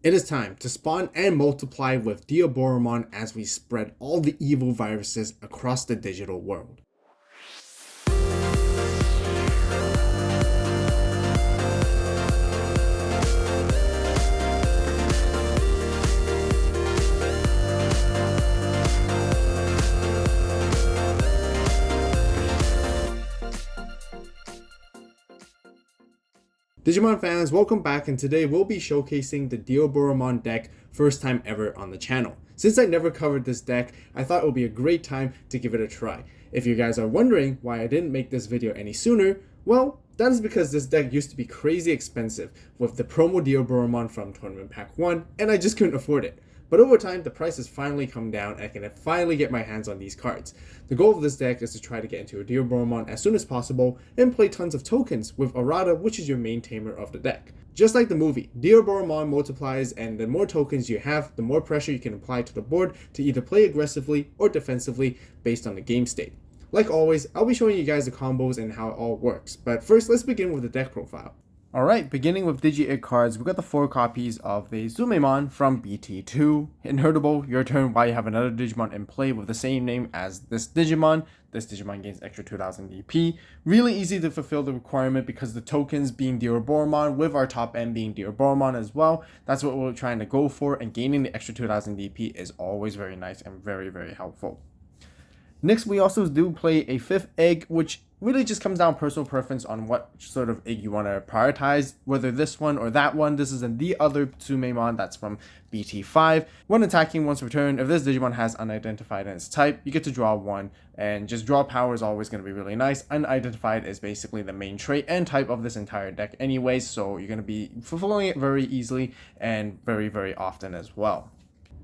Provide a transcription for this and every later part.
It is time to spawn and multiply with Diaboromon as we spread all the evil viruses across the digital world. Digimon fans, welcome back, and today we'll be showcasing the Diaboromon deck, first time ever on the channel. Since I never covered this deck, I thought it would be a great time to give it a try. If you guys are wondering why I didn't make this video any sooner, well, that is because this deck used to be crazy expensive with the promo Diaboromon from Tournament Pack 1, and I just couldn't afford it. But over time, the price has finally come down and I can finally get my hands on these cards. The goal of this deck is to try to get into a Diaboromon as soon as possible and play tons of tokens with Arata, which is your main tamer of the deck. Just like the movie, Diaboromon multiplies, and the more tokens you have, the more pressure you can apply to the board to either play aggressively or defensively based on the game state. Like always, I'll be showing you guys the combos and how it all works, but first let's begin with the deck profile. Alright, beginning with Digi-Eggs cards, we got the 4 copies of the Diaboromon from BT2. Inheritable, your turn while you have another Digimon in play with the same name as this Digimon. This Digimon gains extra 2000 DP. Really easy to fulfill the requirement because the tokens being Diaboromon with our top end being Diaboromon as well. That's what we're trying to go for, and gaining the extra 2000 DP is always very nice and very, very helpful. Next, we also do play a 5th egg, which really just comes down personal preference on what sort of egg you want to prioritize, whether this one or that one. This is the other Diaboromon that's from BT5. When attacking once returned, if this Digimon has unidentified in its type, you get to draw 1, and just draw power is always going to be really nice. Unidentified is basically the main trait and type of this entire deck anyways, so you're going to be fulfilling it very easily and very, very often as well.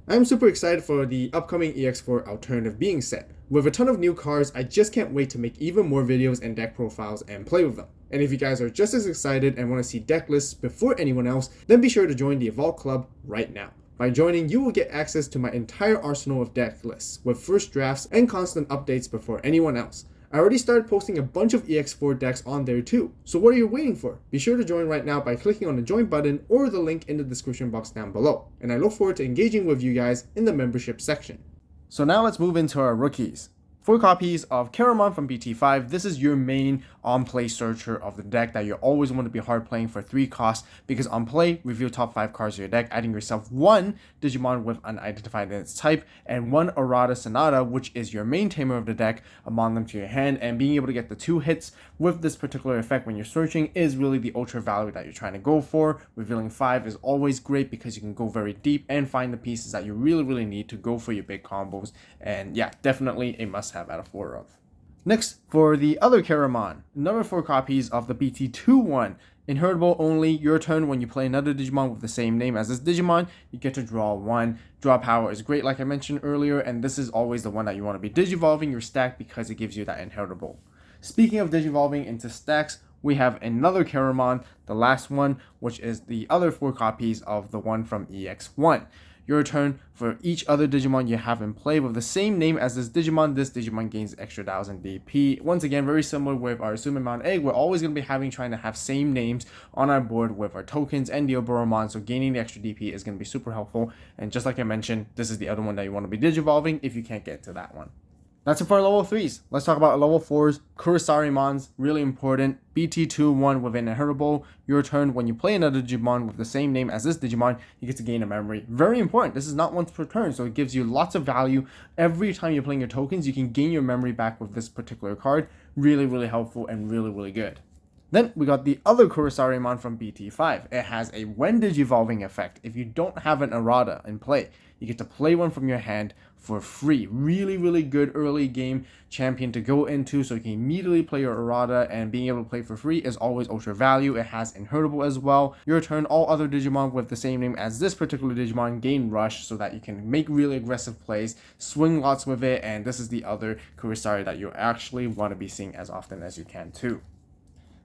I'm super excited for the upcoming EX4 alternative being set. With a ton of new cards, I just can't wait to make even more videos and deck profiles and play with them. And if you guys are just as excited and want to see deck lists before anyone else, then be sure to join the Avault Club right now. By joining, you will get access to my entire arsenal of deck lists, with first drafts and constant updates before anyone else. I already started posting a bunch of EX4 decks on there too, so what are you waiting for? Be sure to join right now by clicking on the join button or the link in the description box down below, and I look forward to engaging with you guys in the membership section. So now let's move into our rookies. 4 copies of Diaboromon from BT5. This is your main on-play searcher of the deck that you always want to be hard playing for 3 costs, because on play, reveal top 5 cards of your deck, adding yourself 1 Digimon with unidentified in its type, and 1 Arata Sanada, which is your main tamer of the deck, among them to your hand, and being able to get the 2 hits with this particular effect when you're searching is really the ultra value that you're trying to go for. Revealing 5 is always great because you can go very deep and find the pieces that you really need to go for your big combos, and yeah, definitely a must have out of 4 of. Next, for the other Diaboromon, another 4 copies of the BT21. Inheritable only, your turn when you play another Digimon with the same name as this Digimon, you get to draw 1. Draw power is great like I mentioned earlier, and this is always the one that you want to be digivolving your stack because it gives you that inheritable. Speaking of digivolving into stacks, we have another Diaboromon, the last one, which is the other 4 copies of the one from EX1. Your turn, for each other Digimon you have in play with the same name as this Digimon gains extra 1000 DP. Once again, very similar with our Diaboromon egg, we're always going to be trying to have same names on our board with our tokens and Diaboromon, so gaining the extra DP is going to be super helpful. And just like I mentioned, this is the other one that you want to be digivolving if you can't get to that one. That's it for our level 3s. Let's talk about level 4s. Kurisarimons, really important. BT21 with an inheritable. Your turn, when you play another Digimon with the same name as this Digimon, you get to gain a memory. Very important. This is not once per turn, so it gives you lots of value. Every time you're playing your tokens, you can gain your memory back with this particular card. Really helpful and really good. Then we got the other Kurisarimon from BT5. It has a when digivolving effect. If you don't have an Arata in play, you get to play one from your hand for free. Really good early game champion to go into, so you can immediately play your Arata, and being able to play for free is always ultra value. It has inheritable as well. Your turn, all other Digimon with the same name as this particular Digimon gain rush, so that you can make really aggressive plays, swing lots with it, and this is the other Kurisari that you actually want to be seeing as often as you can too.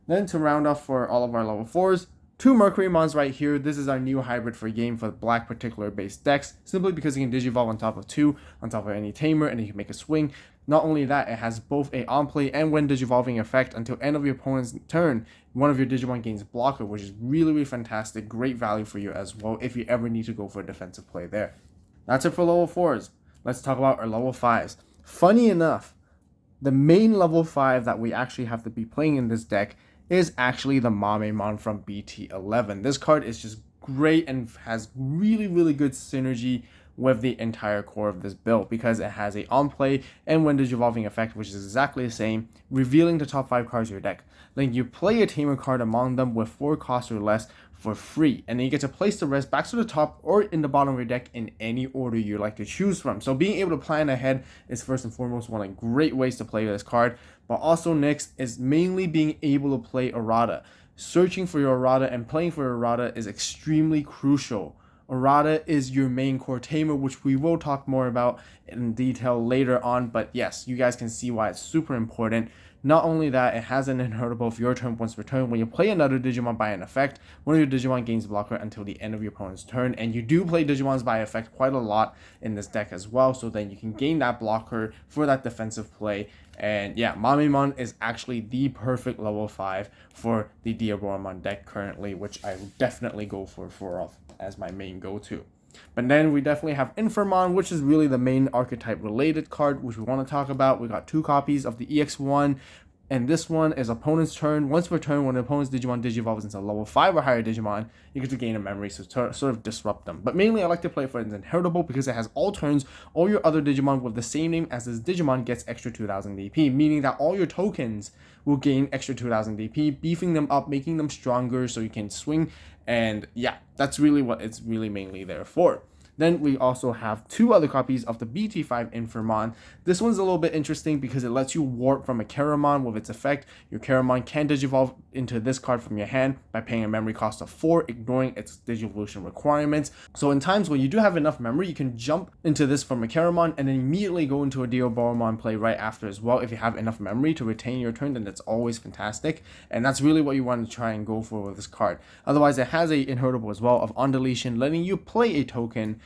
Then to round off for all of our level 4s, 2 Mercurymons right here. This is our new hybrid for game for black particular based decks, simply because you can digivolve on top of 2, on top of any tamer, and you can make a swing. Not only that, it has both a on-play and when digivolving effect until end of your opponent's turn. One of your Digimon gains blocker, which is really, really fantastic. Great value for you as well if you ever need to go for a defensive play there. That's it for level 4s. Let's talk about our level 5s. Funny enough, the main level 5 that we actually have to be playing in this deck is actually the Armageddemon from BT11. This card is just great and has really, really good synergy with the entire core of this build because it has a on-play and when digivolving effect, which is exactly the same, revealing the top 5 cards of your deck. Then you play a Tamer card among them with 4 costs or less for free, and then you get to place the rest back to the top or in the bottom of your deck in any order you like to choose from. So being able to plan ahead is first and foremost one of the great ways to play this card, but also next is mainly being able to play Arata. Searching for your Arata and playing for Arata is extremely crucial. Arata is your main core tamer, which we will talk more about in detail later on, but yes, you guys can see why it's super important. Not only that, it has an inheritable of your turn once per turn. When you play another Digimon by an effect, one of your Digimon gains blocker until the end of your opponent's turn, and you do play Digimons by effect quite a lot in this deck as well, so then you can gain that blocker for that defensive play. And yeah, Armageddemon is actually the perfect level 5 for the Diaboromon deck currently, which I definitely go for as my main go-to. But then we definitely have Infamon, which is really the main archetype related card, which we want to talk about. We got 2 copies of the EX1, and this one is opponent's turn. Once per turn, when the opponent's Digimon digivolves into a level 5 or higher Digimon, you get to gain a memory, so sort of disrupt them. But mainly I like to play for its inheritable because it has all turns, all your other Digimon with the same name as this Digimon gets extra 2000 DP, meaning that all your tokens will gain extra 2000 DP, beefing them up, making them stronger so you can swing. And yeah, that's really what it's really mainly there for. Then we also have 2 other copies of the BT5 Infamon. This one's a little bit interesting because it lets you warp from a Keramon with its effect. Your Keramon can digivolve into this card from your hand by paying a memory cost of 4, ignoring its digivolution requirements. So in times when you do have enough memory, you can jump into this from a Keramon and then immediately go into a Diaboromon play right after as well. If you have enough memory to retain your turn, then that's always fantastic. And that's really what you want to try and go for with this card. Otherwise, it has a inheritable as well of on deletion, letting you play a token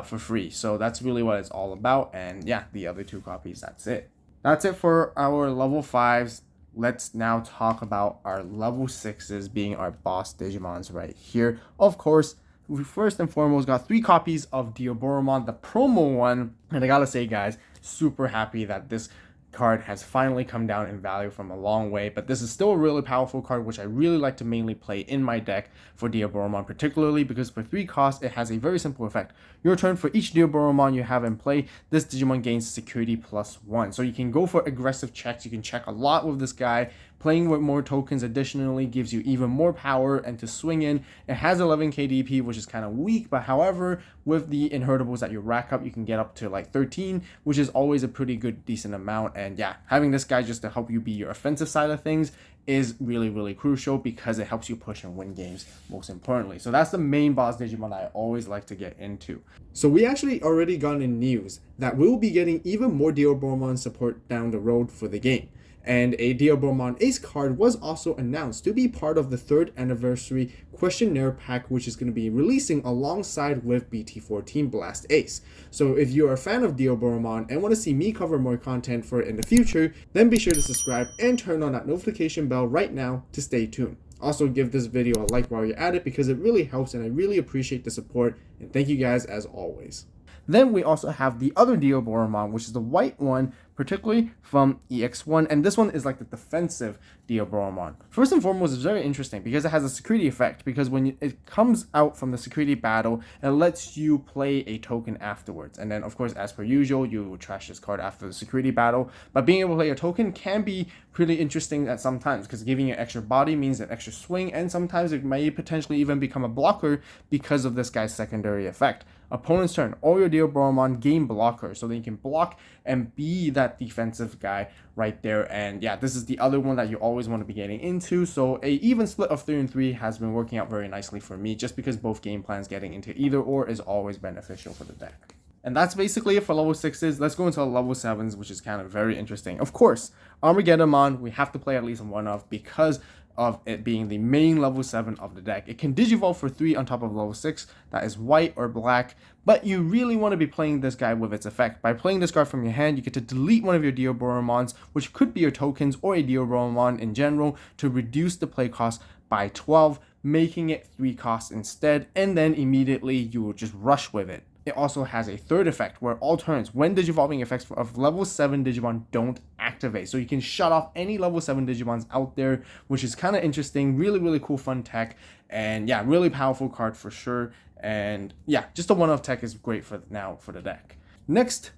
for free. So that's really what it's all about. And yeah, the other 2 copies, that's it. That's it for our level 5s. Let's now talk about our level 6s, being our boss Digimons right here. Of course, we first and foremost got 3 copies of Diaboromon, the promo one. And I gotta say, guys, super happy that this card has finally come down in value from a long way, but this is still a really powerful card, which I really like to mainly play in my deck for Diaboromon, particularly because for 3 costs, it has a very simple effect. Your turn, for each Diaboromon you have in play, this Digimon gains security +1. So you can go for aggressive checks, you can check a lot with this guy. Playing with more tokens additionally gives you even more power and to swing in. It has 11k DP, which is kind of weak, but however, with the inheritables that you rack up, you can get up to like 13, which is always a pretty good, decent amount. And yeah, having this guy just to help you be your offensive side of things is really, really crucial because it helps you push and win games, most importantly. So that's the main boss Digimon I always like to get into. So we actually already got in news that we'll be getting even more Diaboromon support down the road for the game. And a Diaboromon Ace card was also announced to be part of the 3rd anniversary questionnaire pack, which is going to be releasing alongside with BT14 Blast Ace. So if you're a fan of Diaboromon and want to see me cover more content for it in the future, then be sure to subscribe and turn on that notification bell right now to stay tuned. Also give this video a like while you're at it because it really helps and I really appreciate the support, and thank you guys as always. Then we also have the other Diaboromon, which is the white one, particularly from EX1, and this one is like the defensive Diaboromon. First and foremost, it's very interesting because it has a security effect, because when it comes out from the security battle, it lets you play a token afterwards. And then, of course, as per usual, you trash this card after the security battle, but being able to play a token can be pretty interesting at some times, because giving it extra body means an extra swing, and sometimes it may potentially even become a blocker because of this guy's secondary effect. Opponent's turn, all your Diaboromon gain blocker, so then you can block and be that defensive guy right there. And yeah, this is the other one that you always want to be getting into. So a even split of 3 and 3 has been working out very nicely for me, just because both game plans getting into either or is always beneficial for the deck. And that's basically it for level 6s. Let's go into level 7s, which is kind of very interesting. Of course, Armageddemon, we have to play at least one of, because of it being the main level 7 of the deck. It can Digivolve for 3 on top of level 6, that is white or black, but you really want to be playing this guy with its effect. By playing this card from your hand, you get to delete one of your Diaboromons, which could be your tokens or a Diaboromon in general, to reduce the play cost by 12, making it 3 costs instead, and then immediately you will just rush with it. It also has a third effect where all turns, when Digivolving effects of level 7 Digimon don't activate. So you can shut off any level 7 Digimons out there, which is kind of interesting. Really, really cool, fun tech. And yeah, really powerful card for sure. And yeah, just a one-off tech is great for now for the deck. Next,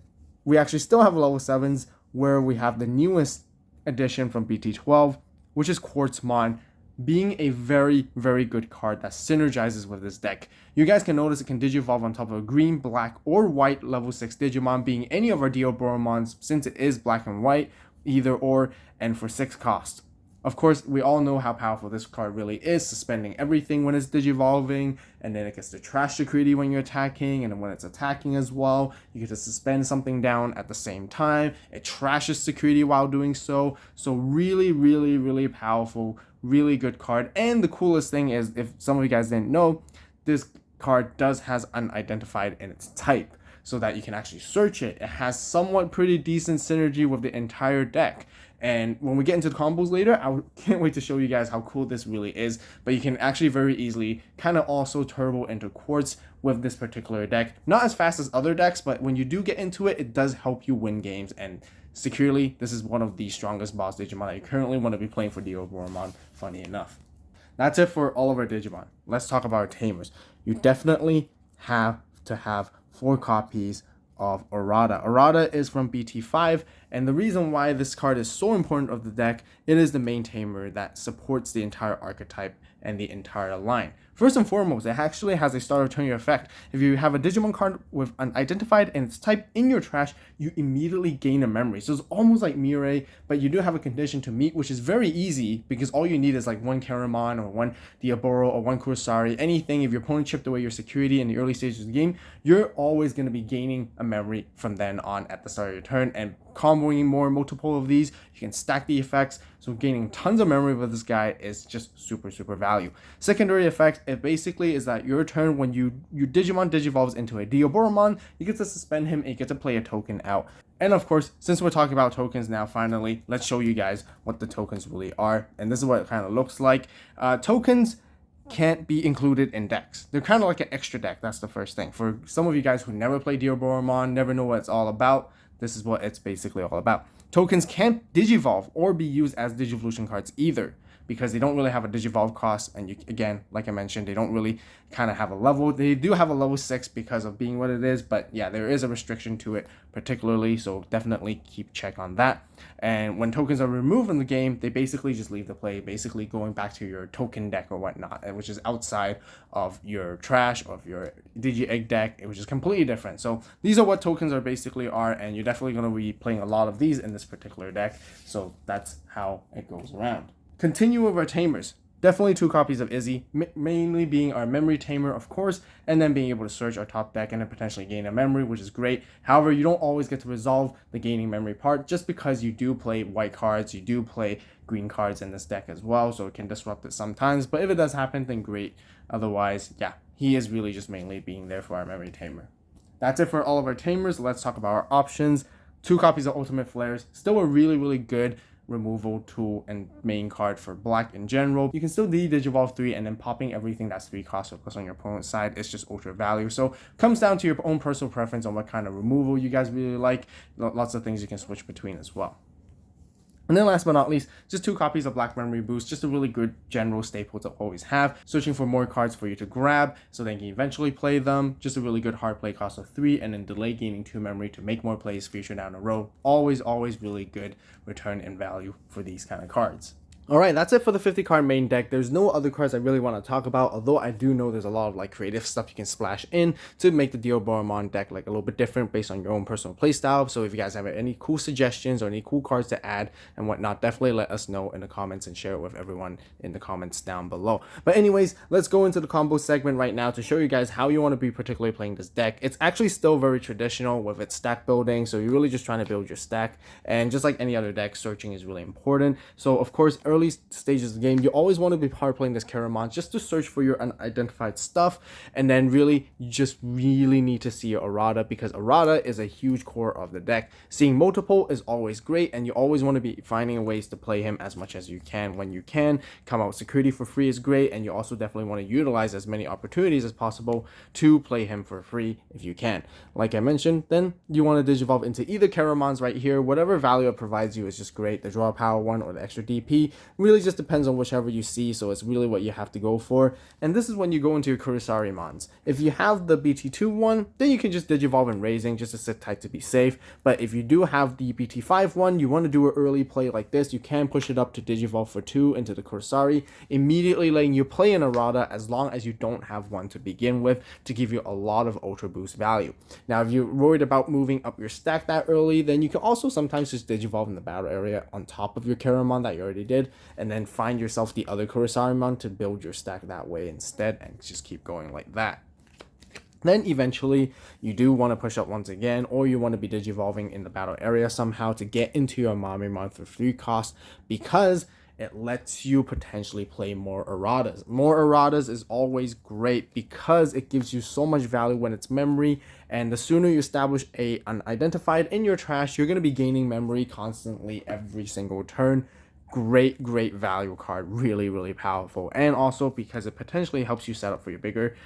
we actually still have level 7s where we have the newest addition from BT12, which is Quartzmon, being a very, very good card that synergizes with this deck. You guys can notice it can Digivolve on top of a green, black, or white level 6 Digimon, being any of our Diaboromons, since it is black and white, either or, and for 6 cost. Of course, we all know how powerful this card really is, suspending everything when it's Digivolving, and then it gets to trash security when you're attacking, and then when it's attacking as well, you get to suspend something down at the same time. It trashes security while doing so. So really, really, really powerful, really good card. And the coolest thing is, if some of you guys didn't know, this card has unidentified in its type, so that you can actually search it. It has somewhat pretty decent synergy with the entire deck. And when we get into the combos later, I can't wait to show you guys how cool this really is. But you can actually very easily kind of also turbo into Quartz with this particular deck. Not as fast as other decks, but when you do get into it, it does help you win games. And securely, this is one of the strongest boss Digimon that you currently want to be playing for Diaboromon, funny enough. That's it for all of our Digimon. Let's talk about our Tamers. You definitely have to have 4 copies of Arata. Arata is from BT5, and the reason why this card is so important of the deck, it is the main tamer that supports the entire archetype and the entire line. First and foremost, it actually has a start of turn your effect. If you have a Digimon card with unidentified and its type in your trash, you immediately gain a memory. So it's almost like Mirai, but you do have a condition to meet, which is very easy because all you need is like 1 Karamon or 1 Diaboro or 1 Kurosari, anything. If your opponent chipped away your security in the early stages of the game, you're always going to be gaining a memory from then on at the start of your turn, and comboing more multiple of these, you can stack the effects, so gaining tons of memory with this guy is just super value. Secondary effect, it basically is that your turn, when your Digimon digivolves into a Diaboromon, you get to suspend him and you get to play a token out. And of course, since we're talking about tokens now, finally, let's show you guys what the tokens really are. And this is what it kind of looks like. Tokens can't be included in decks. They're kind of like an extra deck. That's the first thing. For some of you guys who never play Diaboromon, never know what it's all about, this is what it's basically all about. Tokens can't digivolve or be used as Digivolution cards either, because they don't really have a Digivolve cost, and you, again, like I mentioned, they don't really kind of have a level. They do have a level 6 because of being what it is, but yeah, there is a restriction to it particularly, so definitely keep check on that. And when tokens are removed from the game, they basically just leave the play, basically going back to your token deck or whatnot, which is outside of your trash, of your Digi-Egg deck, which is completely different. So these are what tokens are basically are, and you're definitely going to be playing a lot of these in this particular deck, so that's how it goes around. Continue with our Tamers. Definitely 2 copies of Izzy, mainly being our memory tamer, of course, and then being able to search our top deck and then potentially gain a memory, which is great. However, you don't always get to resolve the gaining memory part, just because you do play white cards, you do play green cards in this deck as well, so it can disrupt it sometimes. But if it does happen, then great. Otherwise, yeah, he is really just mainly being there for our memory tamer. That's it for all of our Tamers. Let's talk about our options. 2 copies of Ultimate Flares, still a really good removal tool and main card for black in general. You can still Digivolve 3, and then popping everything that's 3 cost or plus on your opponent's side is just ultra value. So comes down to your own personal preference on what kind of removal you guys really like. Lots of things you can switch between as well. And then last but not least, just 2 copies of Black Memory Boost, just a really good general staple to always have. Searching for more cards for you to grab so then you can eventually play them. Just a really good hard play cost of 3, and then delay gaining 2 memory to make more plays future down the road. Always really good return in value for these kind of cards. Alright, that's it for the 50 card main deck. There's no other cards I really want to talk about, although I do know there's a lot of like creative stuff you can splash in to make the Diaboromon deck like a little bit different based on your own personal playstyle. So if you guys have any cool suggestions or any cool cards to add and whatnot, definitely let us know in the comments and share it with everyone in the comments down below. But anyways, let's go into the combo segment right now to show you guys how you want to be particularly playing this deck. It's actually still very traditional with its stack building, so you're really just trying to build your stack, and just like any other deck, searching is really important. So of course, early stages of the game, you always want to be power playing this Caramon just to search for your unidentified stuff, and then really you just really need to see your Arata, because Arata is a huge core of the deck. Seeing multiple is always great, and you always want to be finding ways to play him as much as you can when you can. Come out with security for free is great, and you also definitely want to utilize as many opportunities as possible to play him for free if you can. Like I mentioned, then you want to Digivolve into either Caramons right here. Whatever value it provides you is just great. The draw power one or the extra DP really just depends on whichever you see, so it's really what you have to go for. And this is when you go into your Kurosarimons. If you have the BT2 one, then you can just Digivolve in Raising just to sit tight to be safe. But if you do have the BT5 one, you want to do an early play like this, you can push it up to Digivolve for 2 into the Kurosari, immediately letting you play an Arata as long as you don't have one to begin with, to give you a lot of Ultra Boost value. Now, if you're worried about moving up your stack that early, then you can also sometimes just Digivolve in the battle area on top of your Caramon that you already did, and then find yourself the other Kurosarimon to build your stack that way instead, and just keep going like that. Then eventually you do want to push up once again, or you want to be Digivolving in the battle area somehow to get into your Mamemon for 3 cost, because it lets you potentially play more Aratas. More Aratas is always great because it gives you so much value when it's memory, and the sooner you establish a unidentified in your trash, you're going to be gaining memory constantly every single turn. Great value card, really powerful, and also because it potentially helps you set up for your bigger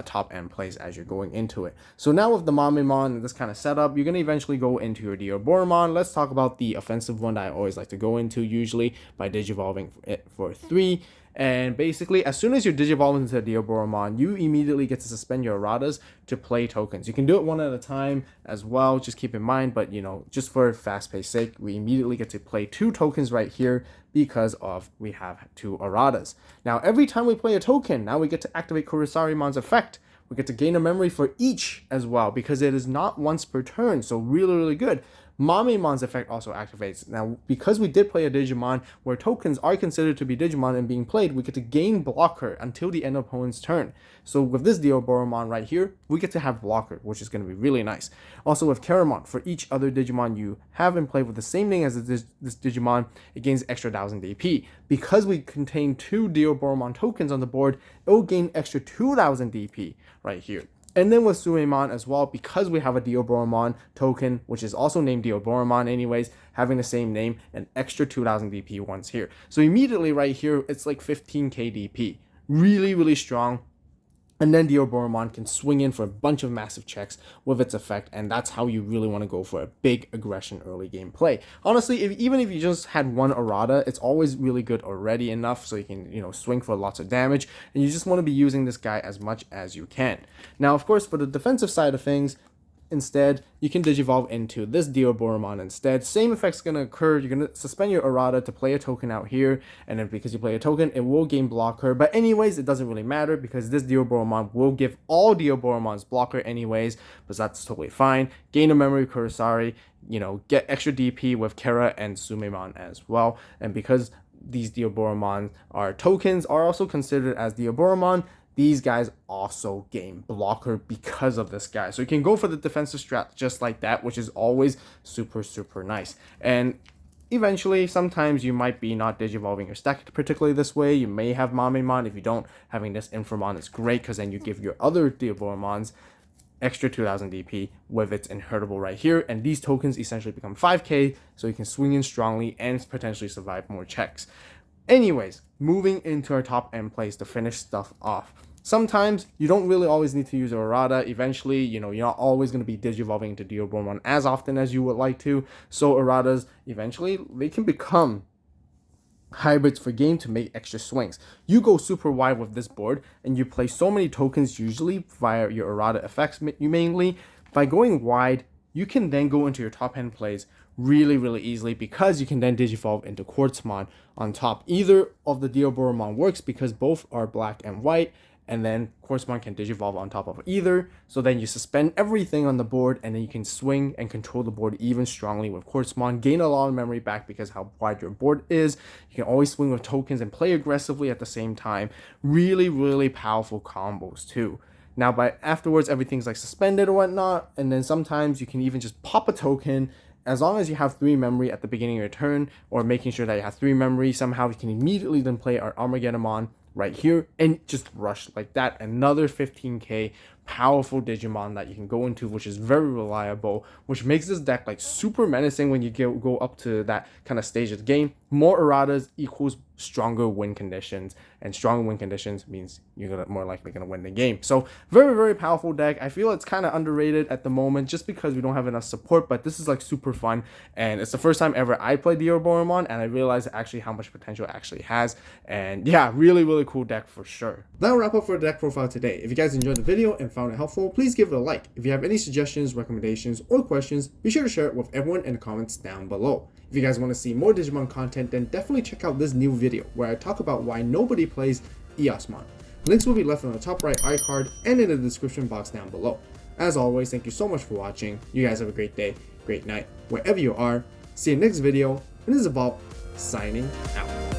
top end plays as you're going into it. So now with the Mamemon and this kind of setup, you're going to eventually go into your Diaboromon. Let's talk about the offensive one that I always like to go into, usually by Digivolving it for 3. And basically, as soon as you're Digivolving into Diaboromon, you immediately get to suspend your Aratas to play tokens. You can do it one at a time as well, just keep in mind, but you know, just for fast-paced sake, we immediately get to play 2 tokens right here because of we have 2 Aratas. Now, every time we play a token, now we get to activate Kurosarimon's effect. We get to gain a memory for each as well, because it is not once per turn, so really good. Mamemon's effect also activates. Now, because we did play a Digimon where tokens are considered to be Digimon and being played, we get to gain blocker until the end of opponent's turn. So with this Diaboromon right here, we get to have blocker, which is going to be really nice. Also with Caramon, for each other Digimon you have in play with the same name as this Digimon, it gains extra 1000 DP. Because we contain 2 Diaboromon tokens on the board, it will gain extra 2000 DP right here. And then with Suemon as well, because we have a Diaboromon token, which is also named Diaboromon anyways, having the same name, an extra 2000 DP once here. So immediately right here, it's like 15k DP. Really strong. And then Diaboromon can swing in for a bunch of massive checks with its effect, and that's how you really want to go for a big aggression early game play. Honestly, even if you just had one Arata, it's always really good already enough, so you can, you know, swing for lots of damage, and you just want to be using this guy as much as you can. Now, of course, for the defensive side of things, instead, you can Digivolve into this Diaboromon instead. Same effect's going to occur. You're going to suspend your Arata to play a token out here, and then because you play a token, it will gain blocker. But anyways, it doesn't really matter because this Diaboromon will give all Diaboromons blocker anyways, but that's totally fine. Gain a memory Kurosari, you know, get extra DP with Kara and Sumemon as well. And because these Diaboromon are tokens, are also considered as Diaboromon, these guys also gain blocker because of this guy. So you can go for the defensive strat just like that, which is always super nice. And eventually, sometimes you might be not Digivolving your stack particularly this way. You may have Mamemon. If you don't, having this Inframon is great because then you give your other Diaboromons extra 2000 DP with its inheritable right here. And these tokens essentially become 5k, so you can swing in strongly and potentially survive more checks. Anyways, moving into our top end plays to finish stuff off. Sometimes you don't really always need to use Arata. Eventually, you know, you're not always going to be Digivolving into Diaboromon as often as you would like to. So Aratas, eventually, they can become hybrids for game to make extra swings. You go super wide with this board, and you play so many tokens usually via your Arata effects mainly. By going wide, you can then go into your top end plays really easily because you can then Digivolve into Quartzmon on top. Either of the Diaboromon works because both are black and white, and then Quartzmon can Digivolve on top of either. So then you suspend everything on the board, and then you can swing and control the board even strongly with Quartzmon. Gain a lot of memory back because how wide your board is. You can always swing with tokens and play aggressively at the same time. Really powerful combos too. Now, by afterwards, everything's like suspended or whatnot, and then sometimes you can even just pop a token As long as you have 3 memory at the beginning of your turn, or making sure that you have 3 memory, somehow you can immediately then play our Armageddemon right here and just rush like that. Another 15k powerful Digimon that you can go into, which is very reliable, which makes this deck like super menacing when you go up to that kind of stage of the game. More Aratas equals stronger win conditions, and stronger win conditions means you're more likely gonna win the game. So very, very powerful deck. I feel it's kind of underrated at the moment just because we don't have enough support, but this is like super fun, and it's the first time ever I played Diaboromon, and I realized actually how much potential it actually has. And yeah, really, really cool deck for sure. That'll wrap up for the deck profile today. If you guys enjoyed the video and found it helpful, please give it a like. If you have any suggestions, recommendations, or questions, be sure to share it with everyone in the comments down below. If you guys want to see more Digimon content, then definitely check out this new video where I talk about why nobody plays Eosmon. Links will be left on the top right iCard and in the description box down below. As always, thank you so much for watching. You guys have a great day, great night, wherever you are. See you next video, and this is Avault, signing out.